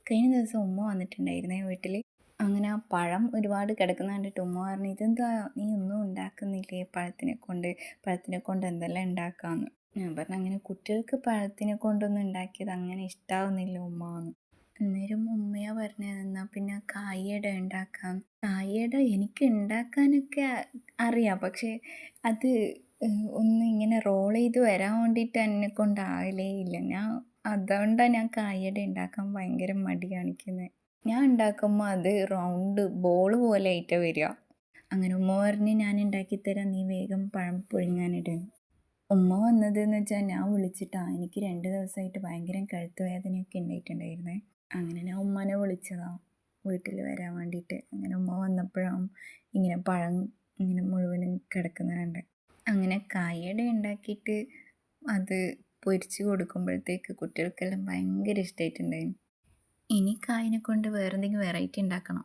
കഴിഞ്ഞ ദിവസം ഉമ്മ വന്നിട്ടുണ്ടായിരുന്നേ വീട്ടിൽ. അങ്ങനെ ആ പഴം ഒരുപാട് കിടക്കുന്ന കണ്ടിട്ട് ഉമ്മ പറഞ്ഞു, ഇതെന്താ നീ ഒന്നും ഉണ്ടാക്കുന്നില്ലേ പഴത്തിനെ കൊണ്ട് എന്തെല്ലാം ഉണ്ടാക്കാമെന്ന്. ഞാൻ പറഞ്ഞു, അങ്ങനെ കുട്ടികൾക്ക് പഴത്തിനെ കൊണ്ടൊന്നും ഉണ്ടാക്കിയത് അങ്ങനെ ഇഷ്ടാവുന്നില്ല ഉമ്മ എന്ന്. അന്നേരം ഉമ്മയാ പറഞ്ഞത്, എന്നാൽ പിന്നെ കായട ഉണ്ടാക്കാം. കായട എനിക്ക് ഉണ്ടാക്കാനൊക്കെ അറിയാം, പക്ഷേ അത് ഒന്ന് ഇങ്ങനെ റോൾ ചെയ്ത് വരാൻ വേണ്ടിയിട്ട് എന്നെ കൊണ്ടാവലേ ഇല്ല. അതുകൊണ്ടാണ് ഞാൻ കായട ഉണ്ടാക്കാൻ ഭയങ്കര മടി കാണിക്കുന്നത്. ഞാൻ ഉണ്ടാക്കുമ്പോൾ അത് റൗണ്ട് ബോൾ പോലെ ആയിട്ടാണ് വരിക. അങ്ങനെ ഉമ്മ പറഞ്ഞ്, ഞാൻ ഉണ്ടാക്കിത്തരാം, നീ വേഗം പഴം പുഴുങ്ങാനിടും. ഉമ്മ വന്നതെന്ന് വെച്ചാൽ ഞാൻ വിളിച്ചിട്ടാണ്. എനിക്ക് 2 ദിവസമായിട്ട് ഭയങ്കര കഴുത്ത് വേദനയൊക്കെ ഉണ്ടായിട്ടുണ്ടായിരുന്നേ. അങ്ങനെ ഞാൻ ഉമ്മാനെ വിളിച്ചതാണ് വീട്ടിൽ വരാൻ വേണ്ടിയിട്ട്. അങ്ങനെ ഉമ്മ വന്നപ്പോഴാണ് ഇങ്ങനെ പഴം ഇങ്ങനെ മുഴുവനും കിടക്കുന്നത് കണ്ടത്. അങ്ങനെ കായട ഉണ്ടാക്കിയിട്ട് അത് പൊരിച്ച് കൊടുക്കുമ്പോഴത്തേക്ക് കുട്ടികൾക്കെല്ലാം ഭയങ്കര ഇഷ്ടമായിട്ടുണ്ടായിരുന്നു. ഇനി കായനെ കൊണ്ട് വേറെ എന്തെങ്കിലും വെറൈറ്റി ഉണ്ടാക്കണം.